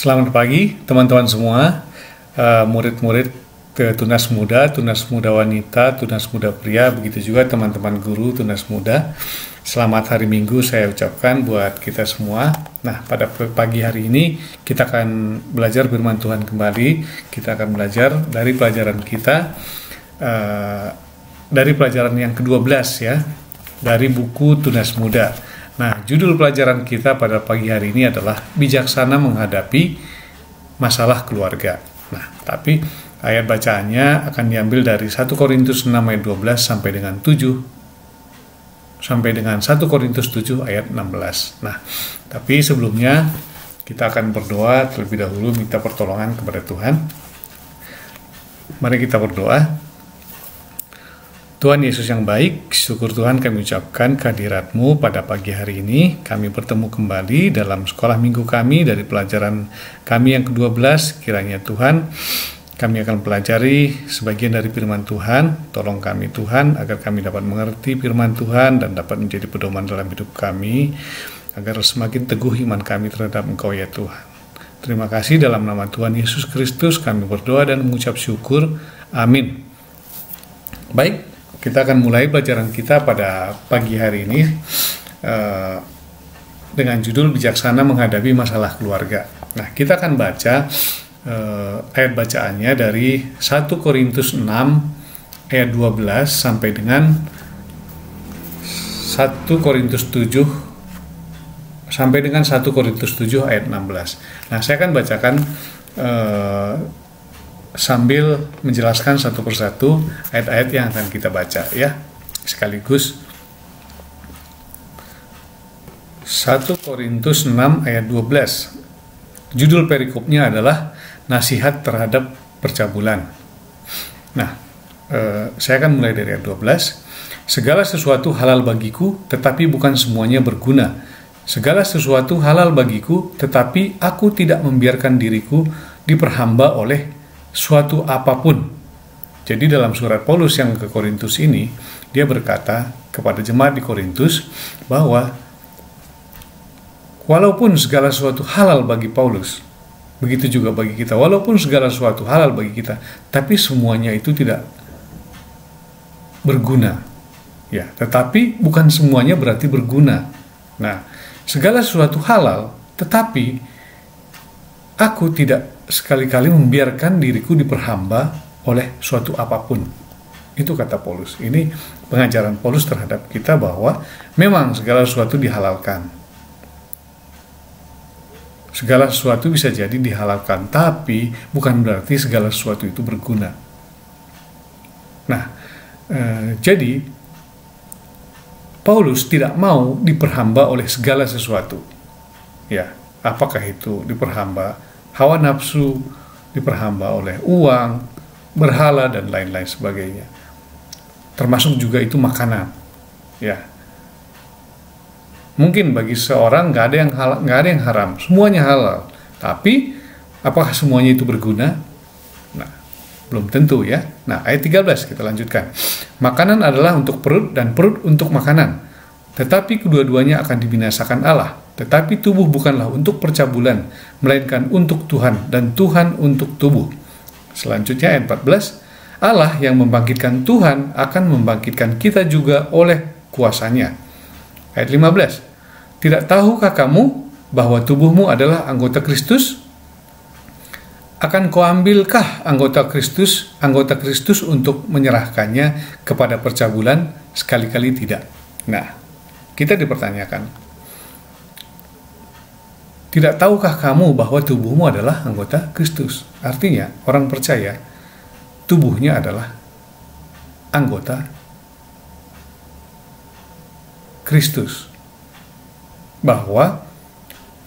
Selamat pagi teman-teman semua, murid-murid Tunas Muda Wanita, Tunas Muda Pria, begitu juga teman-teman guru Tunas Muda. Selamat hari Minggu saya ucapkan buat kita semua. Nah, pada pagi hari ini kita akan belajar firman Tuhan kembali. Kita akan belajar dari pelajaran kita, dari pelajaran yang ke-12 ya, dari buku Tunas Muda. Nah, judul pelajaran kita pada pagi hari ini adalah bijaksana menghadapi masalah keluarga. Nah, tapi ayat bacaannya akan diambil dari 1 Korintus 6 ayat 12 sampai dengan 1 Korintus 7 ayat 16. Nah, tapi sebelumnya kita akan berdoa terlebih dahulu, minta pertolongan kepada Tuhan. Mari kita berdoa. Tuhan Yesus yang baik, syukur Tuhan kami ucapkan kehadirat-Mu pada pagi hari ini. Kami bertemu kembali dalam sekolah minggu kami dari pelajaran kami yang ke-12. Kiranya Tuhan, kami akan pelajari sebagian dari firman Tuhan. Tolong kami Tuhan, agar kami dapat mengerti firman Tuhan dan dapat menjadi pedoman dalam hidup kami, agar semakin teguh iman kami terhadap Engkau ya Tuhan. Terima kasih, dalam nama Tuhan Yesus Kristus kami berdoa dan mengucap syukur. Amin. Baik. Kita akan mulai pelajaran kita pada pagi hari ini dengan judul bijaksana menghadapi masalah keluarga. Nah, kita akan baca ayat bacaannya dari 1 Korintus 6 ayat 12 sampai dengan 1 Korintus 7 sampai dengan 1 Korintus 7 ayat 16. Nah, saya akan bacakan sambil menjelaskan satu persatu ayat-ayat yang akan kita baca ya, sekaligus. 1 Korintus 6 ayat 12. Judul perikopnya adalah nasihat terhadap percabulan. Nah, saya akan mulai dari ayat 12. Segala sesuatu halal bagiku, tetapi bukan semuanya berguna. Segala sesuatu halal bagiku, tetapi aku tidak membiarkan diriku diperhamba oleh suatu apapun. Jadi dalam surat Paulus yang ke Korintus ini, dia berkata kepada jemaat di Korintus bahwa walaupun segala sesuatu halal bagi Paulus, begitu juga bagi kita, walaupun segala sesuatu halal bagi kita, tapi semuanya itu tidak berguna. Ya, tetapi bukan semuanya berarti berguna. Nah, segala sesuatu halal, tetapi aku tidak sekali-kali membiarkan diriku diperhamba oleh suatu apapun. Itu kata Paulus. Ini pengajaran Paulus terhadap kita bahwa memang segala sesuatu dihalalkan. Segala sesuatu bisa jadi dihalalkan, tapi bukan berarti segala sesuatu itu berguna. Nah, jadi Paulus tidak mau diperhamba oleh segala sesuatu. Ya, apakah itu diperhamba? Hawa nafsu, diperhamba oleh uang, berhala, dan lain-lain sebagainya. Termasuk juga itu makanan. Ya, mungkin bagi seorang nggak ada yang haram, semuanya halal. Tapi apakah semuanya itu berguna? Nah, belum tentu ya. Nah, ayat 13 kita lanjutkan. Makanan adalah untuk perut dan perut untuk makanan. Tetapi kedua-duanya akan dibinasakan Allah. Tetapi tubuh bukanlah untuk percabulan, melainkan untuk Tuhan, dan Tuhan untuk tubuh. Selanjutnya ayat 14, Allah yang membangkitkan Tuhan akan membangkitkan kita juga oleh kuasanya. Ayat 15, tidak tahukah kamu bahwa tubuhmu adalah anggota Kristus? Akan kau ambilkah anggota Kristus untuk menyerahkannya kepada percabulan? Sekali-kali tidak. Nah, kita dipertanyakan, tidak tahukah kamu bahwa tubuhmu adalah anggota Kristus? Artinya, orang percaya tubuhnya adalah anggota Kristus. Bahwa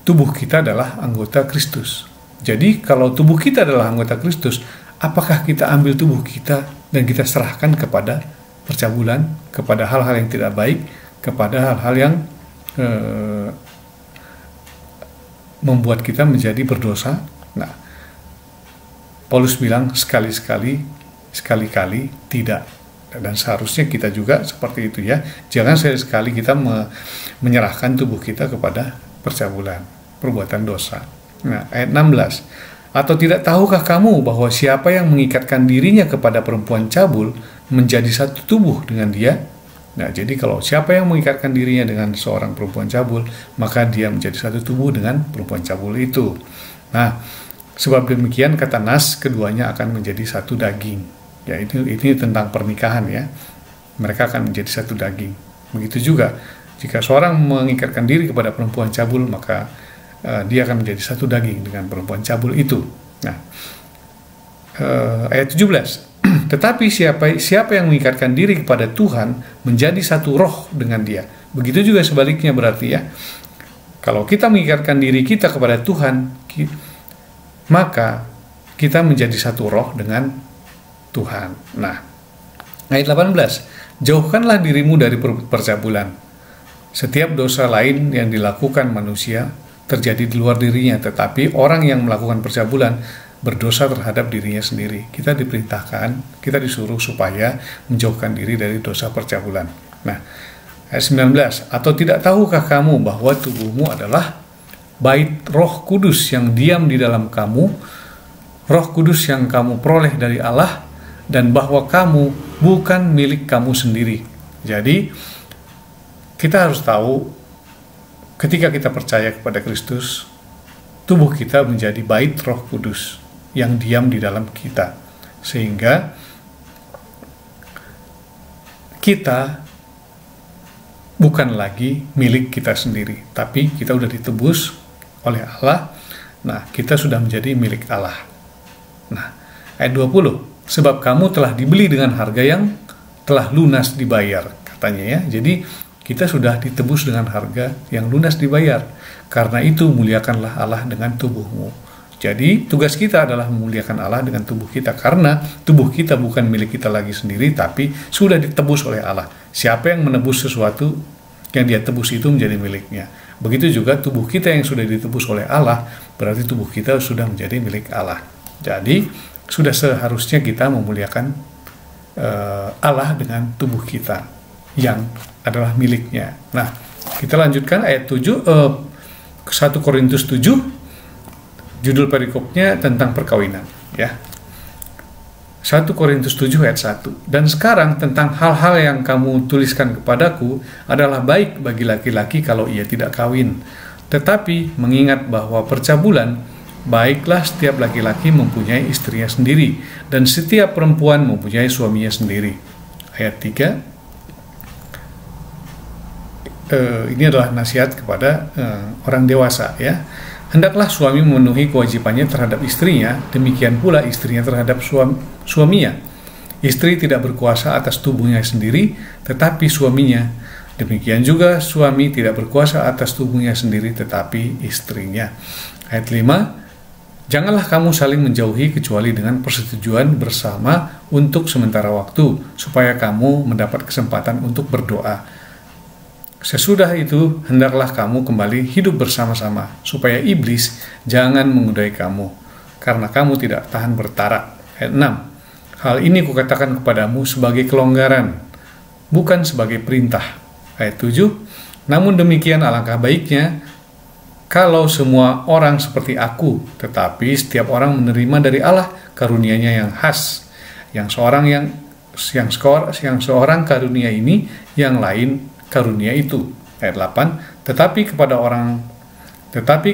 tubuh kita adalah anggota Kristus. Jadi, kalau tubuh kita adalah anggota Kristus, apakah kita ambil tubuh kita dan kita serahkan kepada percabulan, kepada hal-hal yang tidak baik, kepada hal-hal yang membuat kita menjadi berdosa? Nah, Paulus bilang sekali-kali tidak. Dan seharusnya kita juga seperti itu ya. Jangan sekali-kali kita menyerahkan tubuh kita kepada percabulan, perbuatan dosa. Nah, ayat 16. Atau tidak tahukah kamu bahwa siapa yang mengikatkan dirinya kepada perempuan cabul menjadi satu tubuh dengan dia? Nah, jadi kalau siapa yang mengikatkan dirinya dengan seorang perempuan cabul, maka dia menjadi satu tubuh dengan perempuan cabul itu. Nah, sebab demikian kata Nas, keduanya akan menjadi satu daging. Ya, ini tentang pernikahan ya. Mereka akan menjadi satu daging. Begitu juga jika seorang mengikatkan diri kepada perempuan cabul, maka dia akan menjadi satu daging dengan perempuan cabul itu. Nah, ayat 17. Tetapi siapa yang mengikatkan diri kepada Tuhan menjadi satu roh dengan dia. Begitu juga sebaliknya berarti ya. Kalau kita mengikatkan diri kita kepada Tuhan, maka kita menjadi satu roh dengan Tuhan. Nah, ayat 18. Jauhkanlah dirimu dari percabulan. Setiap dosa lain yang dilakukan manusia terjadi di luar dirinya, tetapi orang yang melakukan percabulan berdosa terhadap dirinya sendiri. Kita diperintahkan, kita disuruh supaya menjauhkan diri dari dosa percabulan. Nah, ayat 19. Atau tidak tahukah kamu bahwa tubuhmu adalah bait Roh Kudus yang diam di dalam kamu, Roh Kudus yang kamu peroleh dari Allah, dan bahwa kamu bukan milik kamu sendiri. Jadi, kita harus tahu ketika kita percaya kepada Kristus, tubuh kita menjadi bait Roh Kudus yang diam di dalam kita, sehingga kita bukan lagi milik kita sendiri, tapi kita sudah ditebus oleh Allah. Nah, kita sudah menjadi milik Allah. Nah, ayat 20, sebab kamu telah dibeli dengan harga yang telah lunas dibayar, katanya ya. Jadi kita sudah ditebus dengan harga yang lunas dibayar. Karena itu muliakanlah Allah dengan tubuhmu. Jadi tugas kita adalah memuliakan Allah dengan tubuh kita, karena tubuh kita bukan milik kita lagi sendiri, tapi sudah ditebus oleh Allah. Siapa yang menebus sesuatu, yang dia tebus itu menjadi miliknya. Begitu juga tubuh kita yang sudah ditebus oleh Allah, berarti tubuh kita sudah menjadi milik Allah. Jadi sudah seharusnya kita memuliakan Allah dengan tubuh kita yang adalah miliknya. Nah, kita lanjutkan ayat 7, 1 Korintus 7, judul perikopnya tentang perkawinan ya. 1 Korintus 7 ayat 1. Dan sekarang tentang hal-hal yang kamu tuliskan kepadaku adalah baik bagi laki-laki kalau ia tidak kawin. Tetapi mengingat bahwa percabulan, baiklah setiap laki-laki mempunyai istrinya sendiri, dan setiap perempuan mempunyai suaminya sendiri. Ayat 3. Ini adalah nasihat kepada orang dewasa ya. Hendaklah suami memenuhi kewajibannya terhadap istrinya, demikian pula istrinya terhadap suaminya. Istri tidak berkuasa atas tubuhnya sendiri, tetapi suaminya. Demikian juga suami tidak berkuasa atas tubuhnya sendiri, tetapi istrinya. Ayat 5. Janganlah kamu saling menjauhi kecuali dengan persetujuan bersama untuk sementara waktu, supaya kamu mendapat kesempatan untuk berdoa. Sesudah itu, hendaklah kamu kembali hidup bersama-sama, supaya iblis jangan menggodai kamu, karena kamu tidak tahan bertarak. Ayat 6. Hal ini kukatakan kepadamu sebagai kelonggaran, bukan sebagai perintah. Ayat 7. Namun demikian alangkah baiknya kalau semua orang seperti aku, tetapi setiap orang menerima dari Allah karunia-Nya yang khas. Yang seorang karunia ini, yang lain karunia itu. Ayat 8. Tetapi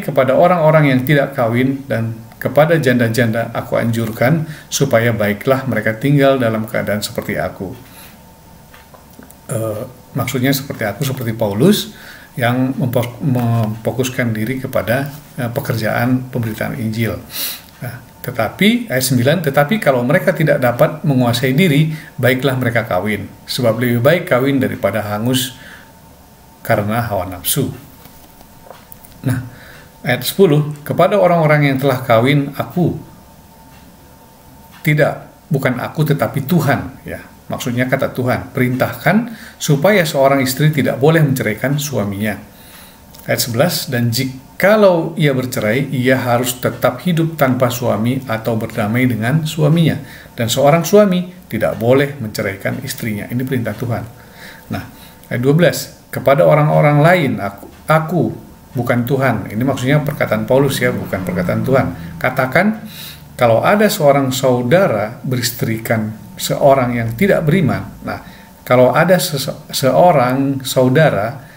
kepada orang-orang yang tidak kawin dan kepada janda-janda aku anjurkan supaya baiklah mereka tinggal dalam keadaan seperti aku. Maksudnya seperti aku, seperti Paulus yang memfokuskan diri kepada pekerjaan pemberitaan Injil. Nah, tetapi ayat 9, tetapi kalau mereka tidak dapat menguasai diri, baiklah mereka kawin, sebab lebih baik kawin daripada hangus karena hawa nafsu. Nah, ayat 10, kepada orang-orang yang telah kawin bukan aku tetapi Tuhan ya. Maksudnya kata Tuhan, perintahkan supaya seorang istri tidak boleh menceraikan suaminya. Ayat 11, dan jikalau ia bercerai, ia harus tetap hidup tanpa suami atau berdamai dengan suaminya. Dan seorang suami tidak boleh menceraikan istrinya. Ini perintah Tuhan. Nah, ayat 12, kepada orang-orang lain aku bukan Tuhan. Ini maksudnya perkataan Paulus ya, bukan perkataan Tuhan. Katakan, kalau ada seorang saudara beristrikan seorang yang tidak beriman. Nah, kalau ada seorang saudara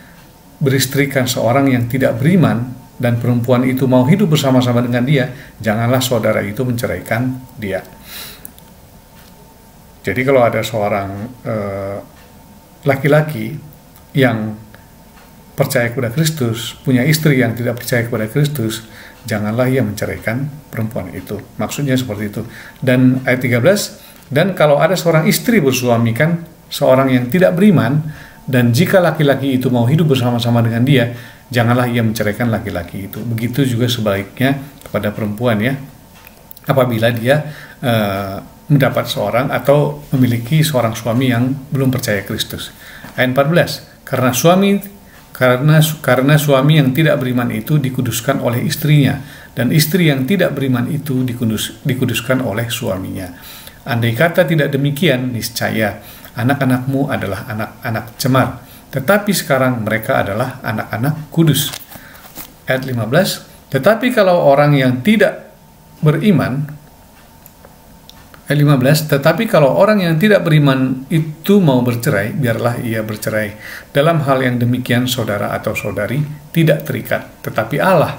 beristrikan seorang yang tidak beriman, dan perempuan itu mau hidup bersama-sama dengan dia, janganlah saudara itu menceraikan dia. Jadi kalau ada seorang laki-laki yang percaya kepada Kristus, punya istri yang tidak percaya kepada Kristus, janganlah ia menceraikan perempuan itu. Maksudnya seperti itu. Dan ayat 13, dan kalau ada seorang istri bersuamikan seorang yang tidak beriman, dan jika laki-laki itu mau hidup bersama-sama dengan dia, janganlah ia menceraikan laki-laki itu. Begitu juga sebaliknya kepada perempuan ya. Apabila dia mendapat seorang atau memiliki seorang suami yang belum percaya Kristus. Ayat 14, karena suami yang tidak beriman itu dikuduskan oleh istrinya, dan istri yang tidak beriman itu dikuduskan oleh suaminya. Andai kata tidak demikian, niscaya anak-anakmu adalah anak-anak cemar, tetapi sekarang mereka adalah anak-anak kudus. Ayat 15, tetapi kalau orang yang tidak beriman, ayat 15, tetapi kalau orang yang tidak beriman itu mau bercerai, biarlah ia bercerai. Dalam hal yang demikian saudara atau saudari tidak terikat, tetapi Allah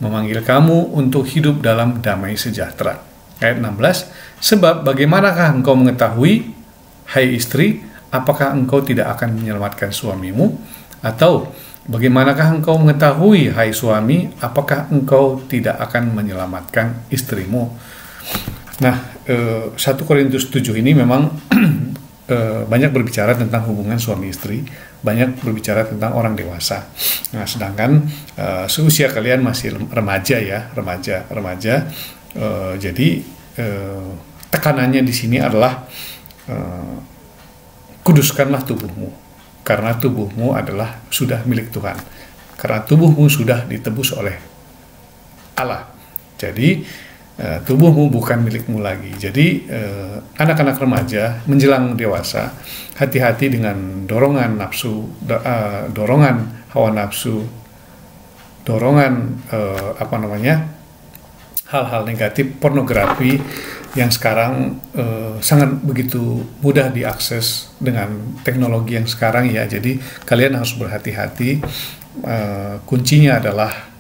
memanggil kamu untuk hidup dalam damai sejahtera. Ayat 16, sebab bagaimanakah engkau mengetahui, hai istri, apakah engkau tidak akan menyelamatkan suamimu? Atau bagaimanakah engkau mengetahui, hai suami, apakah engkau tidak akan menyelamatkan istrimu? Nah, 1 Korintus 7 ini memang banyak berbicara tentang hubungan suami istri, banyak berbicara tentang orang dewasa. Nah, sedangkan seusia kalian masih remaja ya, remaja. Jadi tekanannya di sini adalah kuduskanlah tubuhmu, karena tubuhmu adalah sudah milik Tuhan, karena tubuhmu sudah ditebus oleh Allah. Jadi tubuhmu bukan milikmu lagi. Jadi anak-anak remaja menjelang dewasa, hati-hati dengan dorongan nafsu, dorongan hawa nafsu, dorongan hal-hal negatif, pornografi yang sekarang sangat begitu mudah diakses dengan teknologi yang sekarang ya. Jadi kalian harus berhati-hati. Kuncinya adalah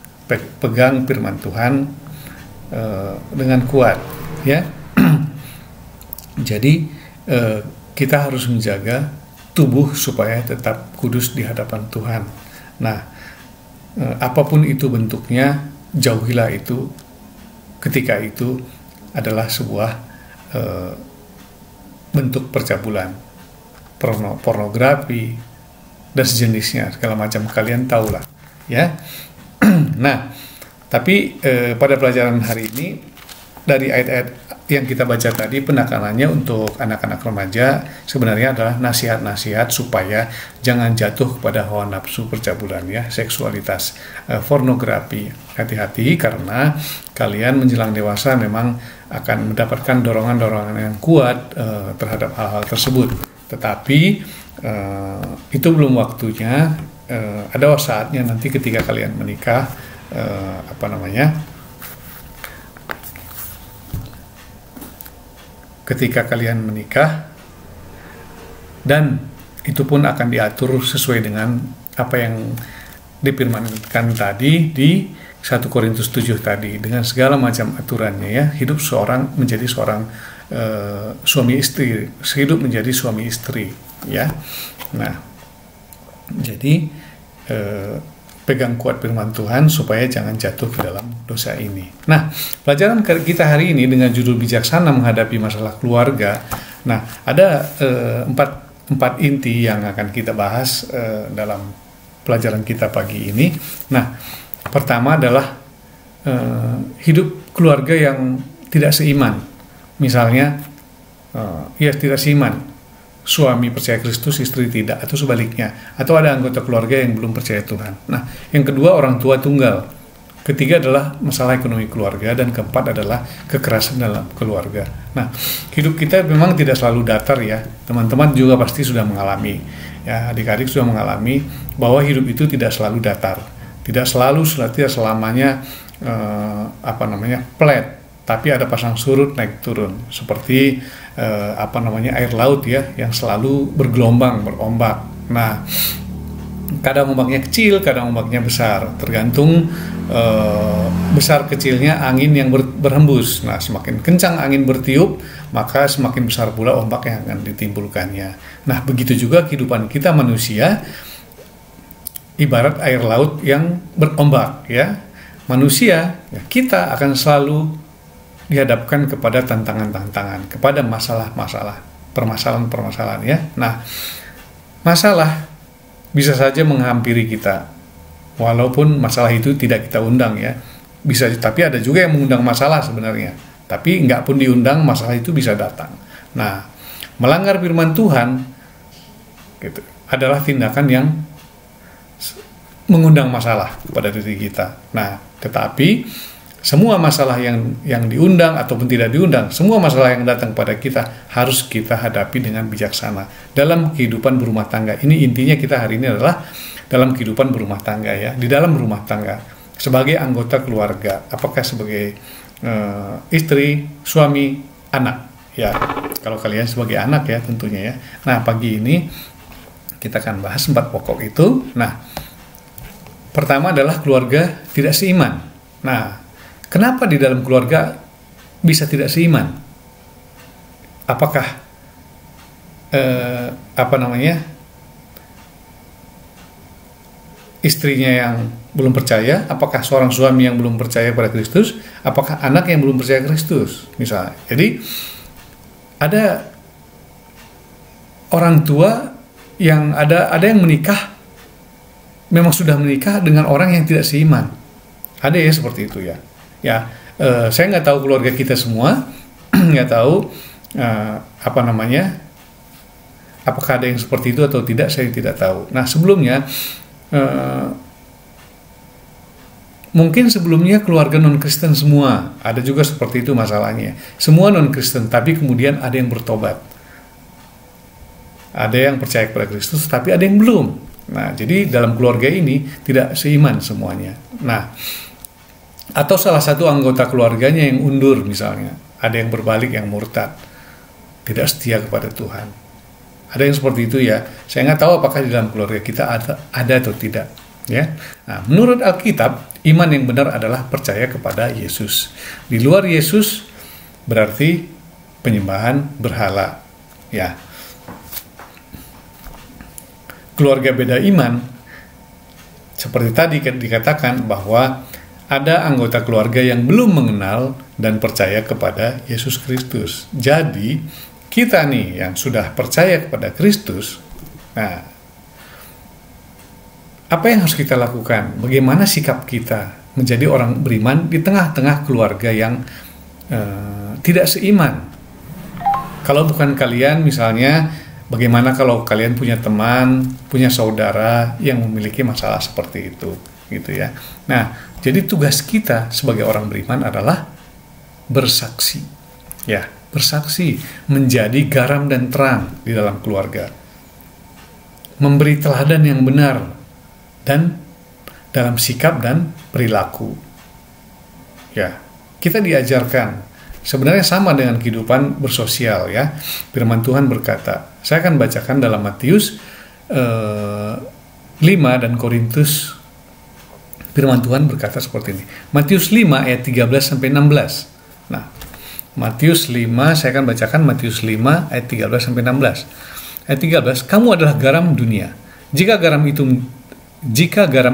pegang firman Tuhan dengan kuat ya. Jadi kita harus menjaga tubuh supaya tetap kudus di hadapan Tuhan. Nah, apapun itu bentuknya, jauhilah itu ketika itu adalah sebuah bentuk percabulan, pornografi dan sejenisnya, segala macam, kalian tahulah ya. Nah, tapi pada pelajaran hari ini dari ayat-ayat yang kita baca tadi, penekanannya untuk anak-anak remaja sebenarnya adalah nasihat-nasihat supaya jangan jatuh kepada hawa nafsu percabulan ya, seksualitas, pornografi. Hati-hati karena kalian menjelang dewasa memang akan mendapatkan dorongan-dorongan yang kuat terhadap hal-hal tersebut. Tetapi itu belum waktunya. Ada saatnya nanti ketika kalian menikah, ketika kalian menikah, dan itu pun akan diatur sesuai dengan apa yang difirmankan tadi di 1 Korintus 7 tadi, dengan segala macam aturannya ya. Hidup seorang menjadi seorang suami istri, hidup menjadi suami istri ya. Nah, jadi pegang kuat firman Tuhan supaya jangan jatuh ke dalam dosa ini. Nah, pelajaran kita hari ini dengan judul bijaksana menghadapi masalah keluarga. Nah, ada empat inti yang akan kita bahas dalam pelajaran kita pagi ini. Nah, pertama adalah hidup keluarga yang tidak seiman. Misalnya, tidak seiman. Suami percaya Kristus, istri tidak, atau sebaliknya, atau ada anggota keluarga yang belum percaya Tuhan. Nah, yang kedua orang tua tunggal, ketiga adalah masalah ekonomi keluarga, dan keempat adalah kekerasan dalam keluarga. Nah, hidup kita memang tidak selalu datar ya, teman-teman juga pasti sudah mengalami, ya adik-adik sudah mengalami bahwa hidup itu tidak selalu datar, Tidak selamanya flat, tapi ada pasang surut naik turun, seperti air laut ya, yang selalu bergelombang, berombak. Nah, kadang ombaknya kecil, kadang ombaknya besar, tergantung besar kecilnya angin yang berhembus. Nah, semakin kencang angin bertiup, maka semakin besar pula ombak yang akan ditimbulkannya. Nah, begitu juga kehidupan kita manusia, ibarat air laut yang berombak ya. Manusia, ya, kita akan selalu dihadapkan kepada tantangan-tantangan, kepada masalah-masalah, permasalahan-permasalahan ya. Nah, masalah bisa saja menghampiri kita, walaupun masalah itu tidak kita undang ya. Bisa, tapi ada juga yang mengundang masalah sebenarnya. Tapi nggak pun diundang, masalah itu bisa datang. Nah, melanggar firman Tuhan gitu, adalah tindakan yang mengundang masalah pada diri kita. Nah, tetapi semua masalah yang diundang ataupun tidak diundang, semua masalah yang datang pada kita harus kita hadapi dengan bijaksana dalam kehidupan berumah tangga. Ini intinya kita hari ini adalah dalam kehidupan berumah tangga ya, di dalam rumah tangga sebagai anggota keluarga, apakah sebagai istri, suami, anak ya. Kalau kalian sebagai anak ya tentunya ya. Nah, pagi ini kita akan bahas 4 pokok itu. Nah, pertama adalah keluarga tidak seiman. Nah, kenapa di dalam keluarga bisa tidak seiman? Apakah istrinya yang belum percaya? Apakah seorang suami yang belum percaya pada Kristus? Apakah anak yang belum percaya Kristus? Misalnya. Jadi ada orang tua yang ada yang menikah, memang sudah menikah dengan orang yang tidak seiman. Ada ya seperti itu ya. Ya, saya nggak tahu keluarga kita semua, nggak tahu apakah ada yang seperti itu atau tidak, saya tidak tahu. Nah, sebelumnya mungkin sebelumnya keluarga non-Kristen semua, ada juga seperti itu masalahnya. Semua non-Kristen, tapi kemudian ada yang bertobat. Ada yang percaya kepada Kristus, tapi ada yang belum. Nah, jadi dalam keluarga ini tidak seiman semuanya. Nah, atau salah satu anggota keluarganya yang undur misalnya, ada yang berbalik, yang murtad, tidak setia kepada Tuhan. Ada yang seperti itu ya. Saya nggak tahu apakah di dalam keluarga kita ada atau tidak. Ya. Nah, menurut Alkitab, iman yang benar adalah percaya kepada Yesus. Di luar Yesus berarti penyembahan berhala. Ya. Keluarga beda iman, seperti tadi dikatakan bahwa ada anggota keluarga yang belum mengenal dan percaya kepada Yesus Kristus. Jadi, kita nih yang sudah percaya kepada Kristus, nah, apa yang harus kita lakukan? Bagaimana sikap kita menjadi orang beriman di tengah-tengah keluarga yang tidak seiman? Kalau bukan kalian misalnya, bagaimana kalau kalian punya teman, punya saudara yang memiliki masalah seperti itu, gitu ya. Nah, jadi tugas kita sebagai orang beriman adalah bersaksi, ya, bersaksi, menjadi garam dan terang di dalam keluarga, memberi teladan yang benar dan dalam sikap dan perilaku. Ya, kita diajarkan. Sebenarnya sama dengan kehidupan bersosial ya. Firman Tuhan berkata, saya akan bacakan dalam Matius 5 dan Korintus. Firman Tuhan berkata seperti ini. Matius 5 ayat 13 sampai 16. Nah, Matius 5, saya akan bacakan Matius 5 ayat 13 sampai 16. Ayat 13, kamu adalah garam dunia. Jika garam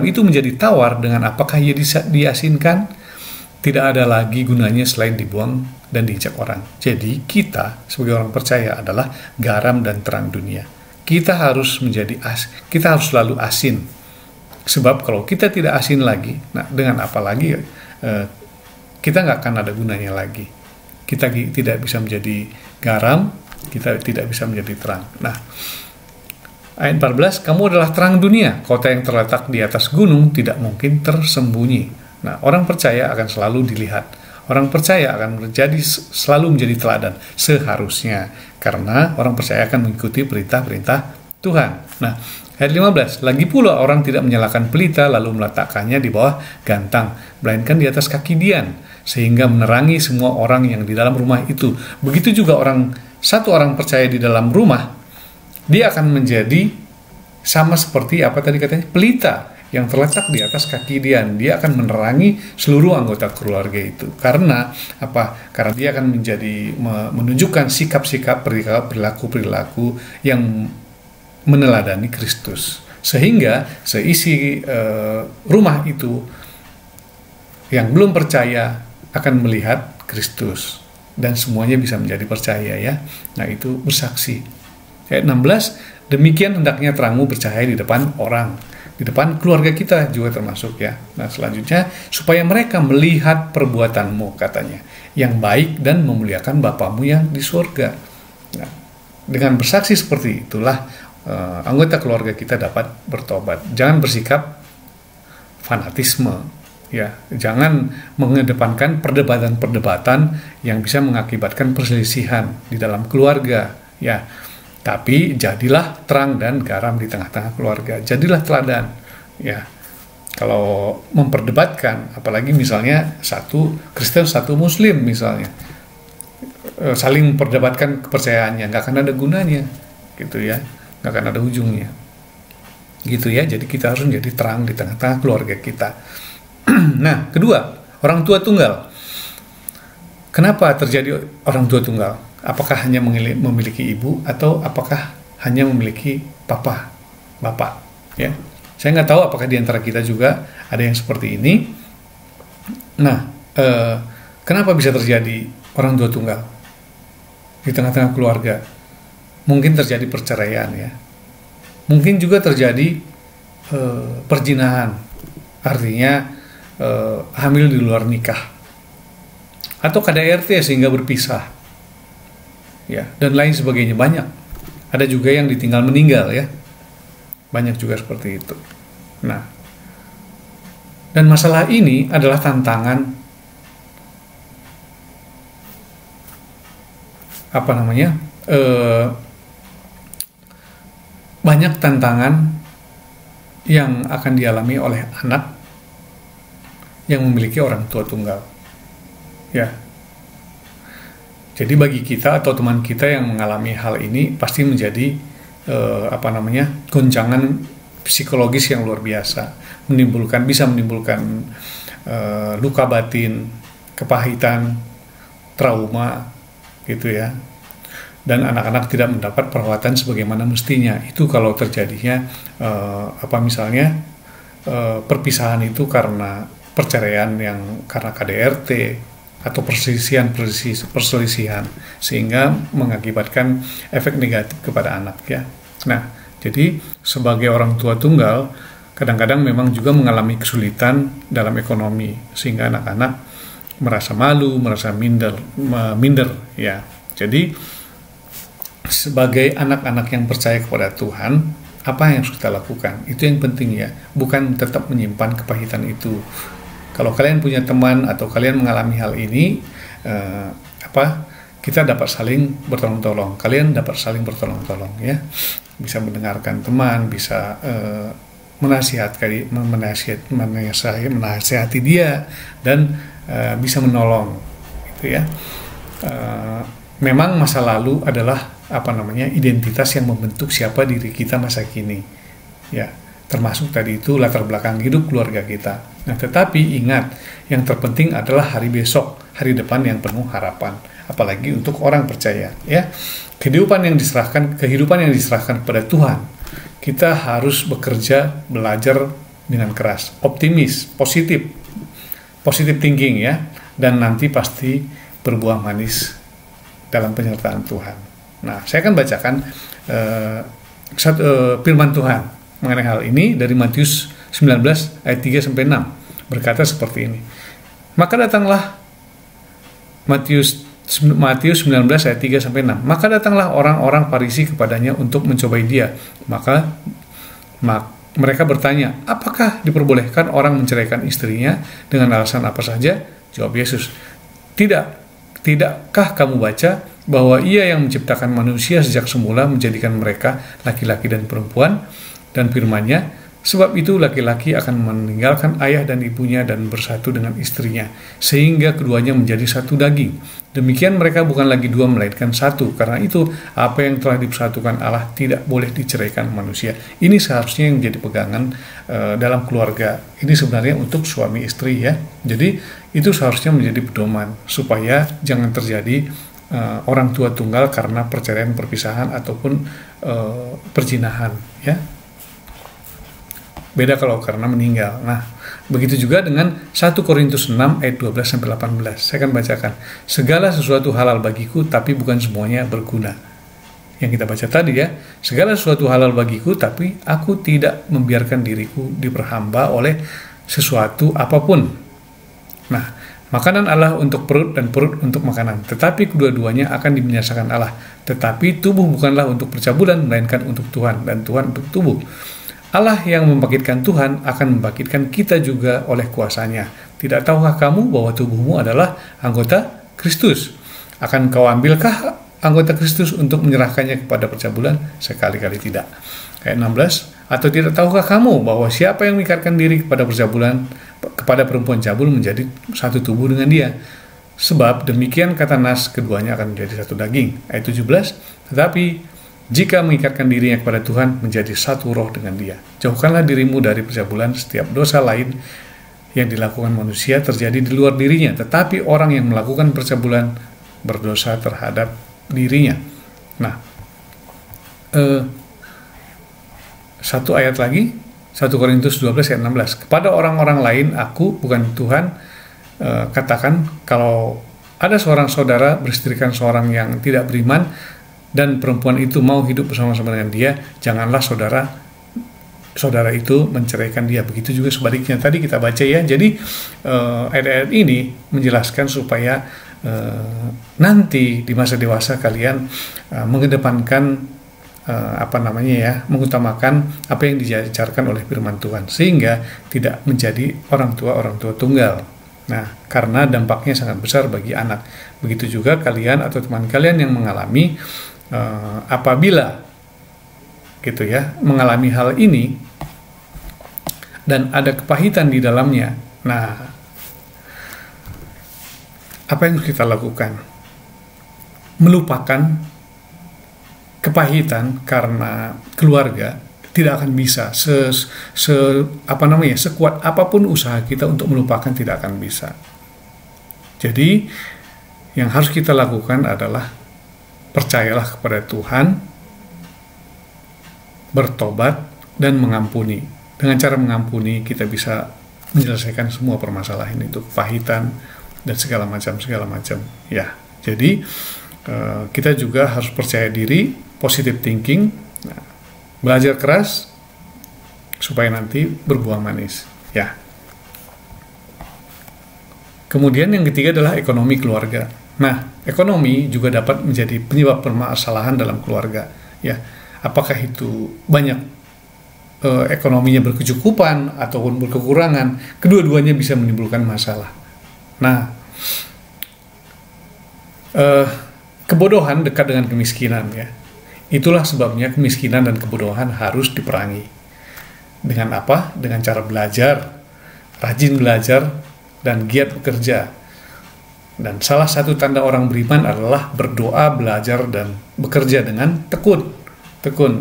itu menjadi tawar, dengan apakah ia diasinkan? Tidak ada lagi gunanya selain dibuang dan diinjak orang. Jadi kita sebagai orang percaya adalah garam dan terang dunia. Kita harus kita harus selalu asin. Sebab kalau kita tidak asin lagi, nah dengan apa lagi kita nggak akan ada gunanya lagi. Kita tidak bisa menjadi garam, kita tidak bisa menjadi terang. Nah, ayat 14, kamu adalah terang dunia. Kota yang terletak di atas gunung tidak mungkin tersembunyi. Nah, orang percaya akan selalu dilihat. Orang percaya akan selalu menjadi teladan. Seharusnya. Karena orang percaya akan mengikuti perintah-perintah Tuhan. Nah, Ayat 15, lagi pula orang tidak menyalakan pelita lalu meletakkannya di bawah gantang, melainkan di atas kaki dian, sehingga menerangi semua orang yang di dalam rumah itu. Begitu juga satu orang percaya di dalam rumah, dia akan menjadi sama seperti apa tadi katanya, pelita yang terletak di atas kaki dian. Dia akan menerangi seluruh anggota keluarga itu. Karena apa? Karena dia akan menunjukkan sikap-sikap, perilaku-perilaku yang meneladani Kristus, sehingga seisi rumah itu yang belum percaya akan melihat Kristus dan semuanya bisa menjadi percaya ya. Nah, itu bersaksi. Ayat 16, demikian hendaknya terangmu bercahaya di depan orang, di depan keluarga kita juga termasuk ya. Nah, selanjutnya supaya mereka melihat perbuatanmu katanya yang baik dan memuliakan Bapamu yang di surga. Nah, dengan bersaksi seperti itulah anggota keluarga kita dapat bertobat. Jangan bersikap fanatisme, ya. Jangan mengedepankan perdebatan-perdebatan yang bisa mengakibatkan perselisihan di dalam keluarga, ya. Tapi jadilah terang dan garam di tengah-tengah keluarga. Jadilah teladan, ya. Kalau memperdebatkan, apalagi misalnya satu Kristen, satu Muslim misalnya, saling memperdebatkan kepercayaannya, nggak akan ada gunanya, gitu ya. Nggak akan ada ujungnya, gitu ya. Jadi kita harus menjadi terang di tengah-tengah keluarga kita. Nah, kedua, orang tua tunggal. Kenapa terjadi orang tua tunggal? Apakah hanya memiliki ibu atau apakah hanya memiliki bapak? Ya, saya nggak tahu apakah di antara kita juga ada yang seperti ini. Nah, kenapa bisa terjadi orang tua tunggal di tengah-tengah keluarga? Mungkin terjadi perceraian ya, mungkin juga terjadi perzinahan, artinya hamil di luar nikah, atau KDRT sehingga berpisah ya, dan lain sebagainya. Banyak, ada juga yang ditinggal meninggal ya, banyak juga seperti itu. Nah, dan masalah ini adalah tantangan banyak tantangan yang akan dialami oleh anak yang memiliki orang tua tunggal. Ya. Jadi bagi kita atau teman kita yang mengalami hal ini pasti menjadi goncangan psikologis yang luar biasa, bisa menimbulkan luka batin, kepahitan, trauma, gitu ya. Dan anak-anak tidak mendapat perawatan sebagaimana mestinya. Itu kalau terjadinya perpisahan itu karena perceraian yang karena KDRT atau perselisihan sehingga mengakibatkan efek negatif kepada anak ya. Nah, jadi sebagai orang tua tunggal kadang-kadang memang juga mengalami kesulitan dalam ekonomi sehingga anak-anak merasa malu, merasa minder ya. Jadi sebagai anak-anak yang percaya kepada Tuhan, apa yang harus kita lakukan? Itu yang penting ya, bukan tetap menyimpan kepahitan itu. Kalau kalian punya teman atau kalian mengalami hal ini, kita dapat saling bertolong-tolong. Kalian dapat saling bertolong-tolong ya. Bisa mendengarkan teman, bisa menasihati dia dan bisa menolong, gitu ya. Memang masa lalu adalah identitas yang membentuk siapa diri kita masa kini ya, termasuk tadi itu latar belakang hidup keluarga kita. Nah, tetapi ingat, yang terpenting adalah hari besok, hari depan yang penuh harapan, apalagi untuk orang percaya ya. Kehidupan yang diserahkan kepada Tuhan, kita harus bekerja, belajar dengan keras, optimis, positif thinking ya, dan nanti pasti berbuah manis dalam penyertaan Tuhan. Nah, saya akan bacakan firman Tuhan mengenai hal ini dari Matius 19 ayat 3-6. Berkata seperti ini. Maka datanglah Matius 19 ayat 3-6. Maka datanglah orang-orang Farisi kepadanya untuk mencobai dia. Maka mereka bertanya, apakah diperbolehkan orang menceraikan istrinya dengan alasan apa saja? Jawab Yesus, Tidakkah kamu baca bahwa Ia yang menciptakan manusia sejak semula menjadikan mereka laki-laki dan perempuan? dan firman-Nya, sebab itu laki-laki akan meninggalkan ayah dan ibunya dan bersatu dengan istrinya, sehingga keduanya menjadi satu daging. Demikian mereka bukan lagi dua melainkan satu. Karena itu apa yang telah dipersatukan Allah tidak boleh diceraikan manusia. Ini seharusnya yang menjadi pegangan dalam keluarga. Ini sebenarnya untuk suami istri ya. Jadi itu seharusnya menjadi pedoman supaya jangan terjadi orang tua tunggal karena perceraian, perpisahan ataupun perzinahan ya. Beda kalau karena meninggal. Nah, begitu juga dengan 1 Korintus 6 ayat 12-18. Saya akan bacakan. Segala sesuatu halal bagiku, tapi bukan semuanya berguna. Yang kita baca tadi ya. Segala sesuatu halal bagiku, tapi aku tidak membiarkan diriku diperhamba oleh sesuatu apapun. Nah, makanan Allah untuk perut dan perut untuk makanan. Tetapi kedua-duanya akan dibinasakan Allah. Tetapi tubuh bukanlah untuk percabulan, melainkan untuk Tuhan, dan Tuhan untuk tubuh. Allah yang membangkitkan Tuhan akan membangkitkan kita juga oleh kuasanya. Tidak tahukah kamu bahwa tubuhmu adalah anggota Kristus? Akan kau ambilkah anggota Kristus untuk menyerahkannya kepada percabulan? Sekali-kali tidak. Ayat 16, atau tidak tahukah kamu bahwa siapa yang mengikatkan diri kepada percabulan, kepada perempuan cabul menjadi satu tubuh dengan dia? Sebab demikian kata Nas, keduanya akan menjadi satu daging. Ayat 17, tetapi jika mengikatkan dirinya kepada Tuhan, menjadi satu roh dengan dia. Jauhkanlah dirimu dari percabulan. Setiap dosa lain yang dilakukan manusia terjadi di luar dirinya, tetapi orang yang melakukan percabulan berdosa terhadap dirinya. Nah, satu ayat lagi, 1 Korintus 12 ayat 16. Kepada orang-orang lain, aku, bukan Tuhan, katakan, kalau ada seorang saudara beristrikan seorang yang tidak beriman, dan perempuan itu mau hidup bersama-sama dengan dia, janganlah saudara itu menceraikan dia. Begitu juga sebaliknya. Tadi kita baca ya. Jadi ayat-ayat ini menjelaskan supaya nanti di masa dewasa kalian mengedepankan mengutamakan apa yang diajarkan oleh firman Tuhan, sehingga tidak menjadi orang tua tunggal. Nah, karena dampaknya sangat besar bagi anak. Begitu juga kalian atau teman kalian yang mengalami apabila gitu ya, mengalami hal ini dan ada kepahitan di dalamnya. Nah, apa yang kita lakukan? Melupakan kepahitan karena keluarga tidak akan bisa sekuat apapun usaha kita untuk melupakan, tidak akan bisa. Jadi yang harus kita lakukan adalah percayalah kepada Tuhan, bertobat, dan mengampuni. Dengan cara mengampuni, kita bisa menyelesaikan semua permasalahan itu, kepahitan, dan segala macam. Ya, jadi kita juga harus percaya diri, positive thinking, belajar keras, supaya nanti berbuah manis. Ya. Kemudian yang ketiga adalah ekonomi keluarga. Nah, ekonomi juga dapat menjadi penyebab permasalahan dalam keluarga. Ya, apakah itu banyak ekonominya berkecukupan ataupun berkekurangan, kedua-duanya bisa menimbulkan masalah. Nah, kebodohan dekat dengan kemiskinan ya. Itulah sebabnya kemiskinan dan kebodohan harus diperangi. Dengan apa? Dengan cara belajar, rajin belajar, dan giat bekerja. Dan salah satu tanda orang beriman adalah berdoa, belajar, dan bekerja dengan tekun.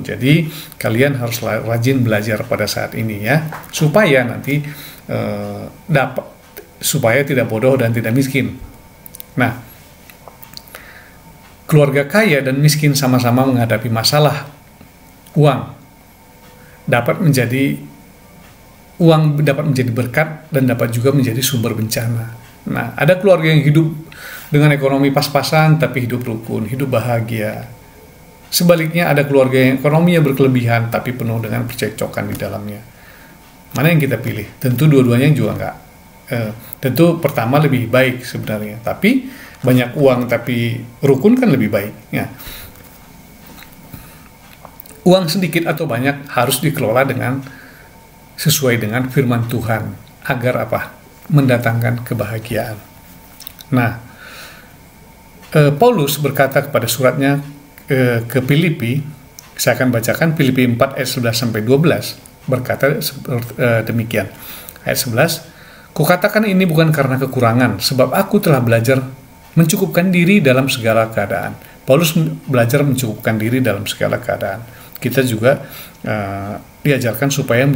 Jadi kalian harus rajin belajar pada saat ini ya, supaya nanti supaya tidak bodoh dan tidak miskin. Nah, keluarga kaya dan miskin sama-sama menghadapi masalah uang. Uang dapat menjadi berkat dan dapat juga menjadi sumber bencana. Nah, ada keluarga yang hidup dengan ekonomi pas-pasan tapi hidup rukun, hidup bahagia. Sebaliknya ada keluarga yang ekonominya berkelebihan tapi penuh dengan percekcokan di dalamnya. Mana yang kita pilih? Tentu dua-duanya juga enggak. Tentu pertama lebih baik sebenarnya, tapi banyak uang tapi rukun kan lebih baik. Ya. Uang sedikit atau banyak harus dikelola dengan sesuai dengan firman Tuhan agar apa? Mendatangkan kebahagiaan. Nah, Paulus berkata kepada suratnya ke Filipi Saya akan bacakan Filipi 4 ayat 11-12 berkata demikian. Ayat 11, "Kukatakan ini bukan karena kekurangan, sebab aku telah belajar mencukupkan diri dalam segala keadaan." Paulus belajar mencukupkan diri dalam segala keadaan. Kita juga diajarkan supaya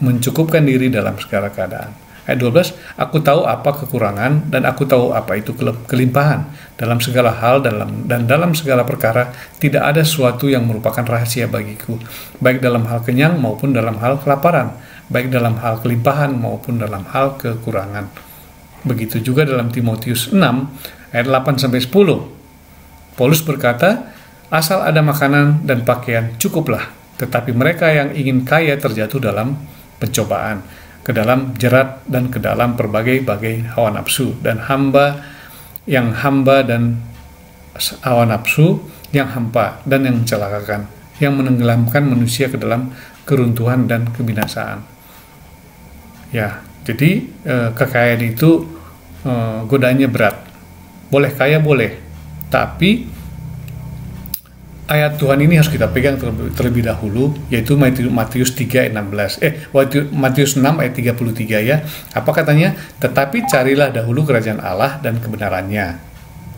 mencukupkan diri dalam segala keadaan. Ayat 12, "Aku tahu apa kekurangan dan aku tahu apa itu kelimpahan. Dalam segala hal dan dalam segala perkara tidak ada sesuatu yang merupakan rahasia bagiku, baik dalam hal kenyang maupun dalam hal kelaparan, baik dalam hal kelimpahan maupun dalam hal kekurangan." Begitu juga dalam Timotius 6 ayat 8-10. Paulus berkata, "Asal ada makanan dan pakaian cukuplah, tetapi mereka yang ingin kaya terjatuh dalam pencobaan, ke dalam jerat dan ke dalam berbagai-bagai hawa nafsu dan hamba dan hawa nafsu yang hampa dan yang mencelakakan, yang menenggelamkan manusia ke dalam keruntuhan dan kebinasaan." Ya, jadi kekayaan itu godaannya berat. Boleh kaya boleh, tapi ayat Tuhan ini harus kita pegang terlebih dahulu, yaitu Matius 3 ayat 16. Matius 6 ayat 33 ya. Apa katanya? "Tetapi carilah dahulu kerajaan Allah dan kebenarannya."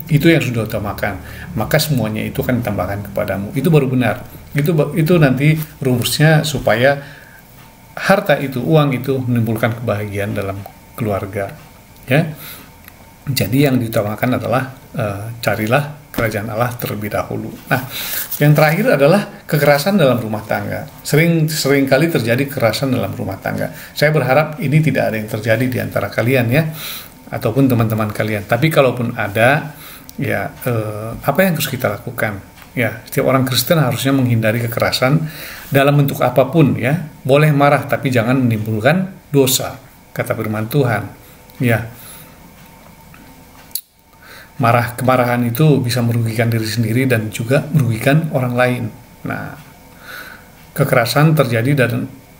Itu yang sudah utamakan. Maka semuanya itu akan ditambahkan kepadamu. Itu baru benar. Itu nanti rumusnya supaya harta itu, uang itu menimbulkan kebahagiaan dalam keluarga. Ya. Jadi yang diutamakan adalah carilah kerajaan Allah terlebih dahulu. Nah, yang terakhir adalah kekerasan dalam rumah tangga. Sering kali terjadi kekerasan dalam rumah tangga. Saya berharap ini tidak ada yang terjadi di antara kalian ya, ataupun teman-teman kalian. Tapi kalaupun ada, ya apa yang harus kita lakukan? Ya, setiap orang Kristen harusnya menghindari kekerasan dalam bentuk apapun ya. Boleh marah tapi jangan menimbulkan dosa, kata firman Tuhan. Ya. Kemarahan itu bisa merugikan diri sendiri dan juga merugikan orang lain. Nah, kekerasan terjadi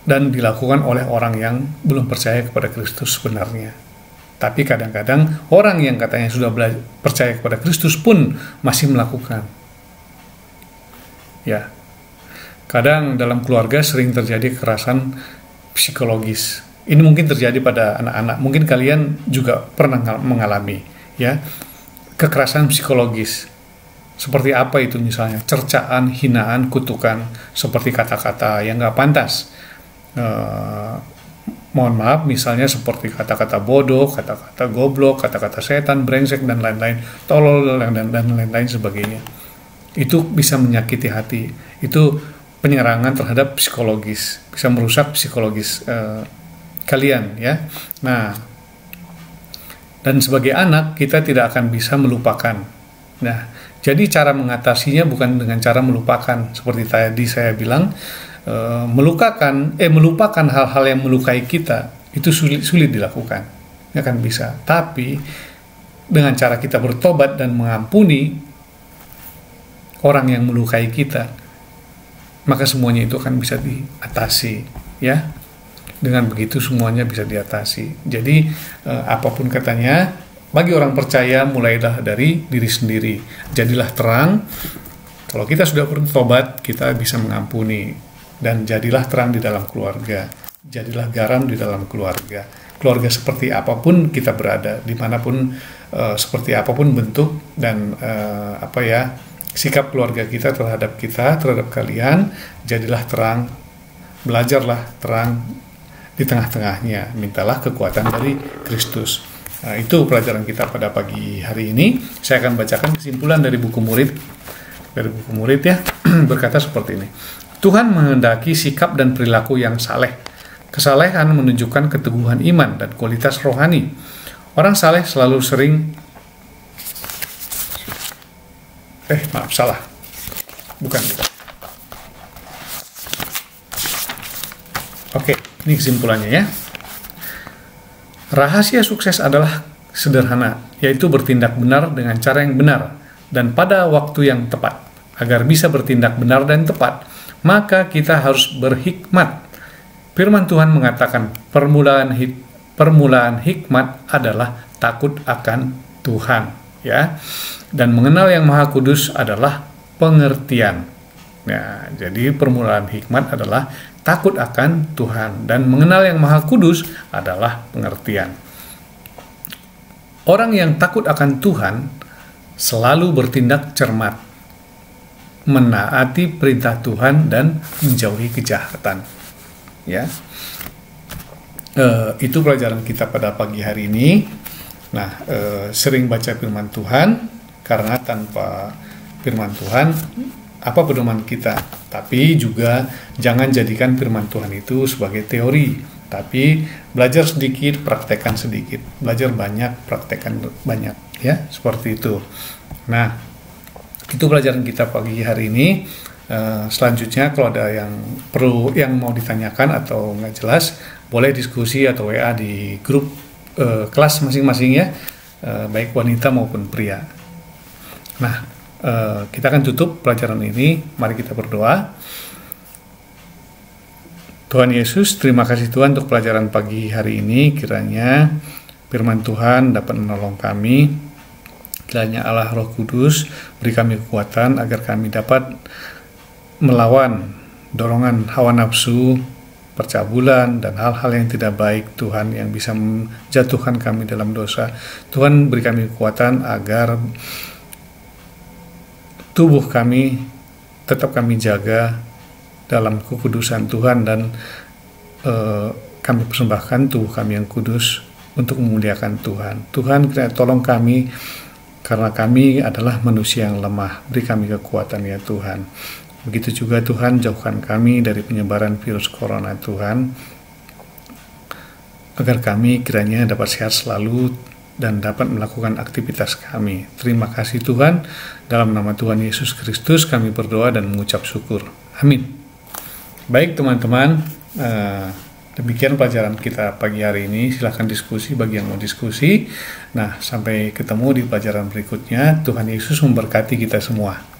dan dilakukan oleh orang yang belum percaya kepada Kristus sebenarnya. Tapi kadang-kadang orang yang katanya sudah percaya kepada Kristus pun masih melakukan. Ya, kadang dalam keluarga sering terjadi kekerasan psikologis. Ini mungkin terjadi pada anak-anak. Mungkin kalian juga pernah mengalami, ya. Kekerasan psikologis seperti apa itu? Misalnya cercaan, hinaan, kutukan, seperti kata-kata yang nggak pantas, mohon maaf, misalnya seperti kata-kata bodoh, kata-kata goblok, kata-kata setan, brengsek dan lain-lain, tolol dan lain-lain sebagainya. Itu bisa menyakiti hati. Itu penyerangan terhadap psikologis, bisa merusak psikologis kalian ya. Nah, dan sebagai anak, kita tidak akan bisa melupakan. Nah, jadi cara mengatasinya bukan dengan cara melupakan. Seperti tadi saya bilang, melupakan hal-hal yang melukai kita, itu sulit dilakukan. Nggak akan bisa. Tapi, dengan cara kita bertobat dan mengampuni orang yang melukai kita, maka semuanya itu akan bisa diatasi. Ya. Dengan begitu semuanya bisa diatasi. Jadi apapun katanya, bagi orang percaya mulailah dari diri sendiri. Jadilah terang. Kalau kita sudah bertobat, kita bisa mengampuni. Dan jadilah terang di dalam keluarga. Jadilah garam di dalam keluarga. Keluarga seperti apapun kita berada, dimanapun, seperti apapun bentuk dan sikap keluarga kita, terhadap kalian, jadilah terang. Belajarlah terang di tengah-tengahnya, mintalah kekuatan dari Kristus. Nah, itu pelajaran kita pada pagi hari ini. Saya akan bacakan kesimpulan dari buku murid. Dari buku murid ya, berkata seperti ini. Tuhan menghendaki sikap dan perilaku yang saleh. Kesalehan menunjukkan keteguhan iman dan kualitas rohani. Orang saleh selalu bukan. Oke, ini kesimpulannya ya. Rahasia sukses adalah sederhana, yaitu bertindak benar dengan cara yang benar dan pada waktu yang tepat. Agar bisa bertindak benar dan tepat, maka kita harus berhikmat. Firman Tuhan mengatakan, permulaan hikmat adalah takut akan Tuhan, ya. Dan mengenal yang Maha Kudus adalah pengertian. Nah, jadi permulaan hikmat adalah takut akan Tuhan, dan mengenal yang Maha Kudus adalah pengertian. Orang yang takut akan Tuhan selalu bertindak cermat, menaati perintah Tuhan dan menjauhi kejahatan. Ya, itu pelajaran kita pada pagi hari ini. Nah, sering baca firman Tuhan, karena tanpa firman Tuhan apa pedoman kita. Tapi juga jangan jadikan firman Tuhan itu sebagai teori, tapi belajar sedikit, praktekkan sedikit. Belajar banyak, praktekkan banyak, ya, seperti itu. Nah, itu pelajaran kita pagi hari ini. Selanjutnya kalau ada yang mau ditanyakan atau nggak jelas, boleh diskusi atau WA di grup kelas masing-masing, ya, baik wanita maupun pria. Nah, kita akan tutup pelajaran ini. Mari kita berdoa. Tuhan Yesus, terima kasih Tuhan untuk pelajaran pagi hari ini. Kiranya firman Tuhan dapat menolong kami. Kiranya Allah Roh Kudus beri kami kekuatan agar kami dapat melawan dorongan hawa nafsu, percabulan, dan hal-hal yang tidak baik Tuhan, yang bisa menjatuhkan kami dalam dosa. Tuhan beri kami kekuatan agar tubuh kami tetap kami jaga dalam kekudusan Tuhan, dan kami persembahkan tubuh kami yang kudus untuk memuliakan Tuhan. Tuhan, tolong kami, karena kami adalah manusia yang lemah. Beri kami kekuatan, ya Tuhan. Begitu juga Tuhan, jauhkan kami dari penyebaran virus corona, Tuhan, agar kami kiranya dapat sehat selalu dan dapat melakukan aktivitas kami. Terima kasih Tuhan, dalam nama Tuhan Yesus Kristus kami berdoa dan mengucap syukur. Amin. Baik teman-teman, demikian pelajaran kita pagi hari ini. Silahkan diskusi bagi yang mau diskusi. Nah, sampai ketemu di pelajaran berikutnya. Tuhan Yesus memberkati kita semua.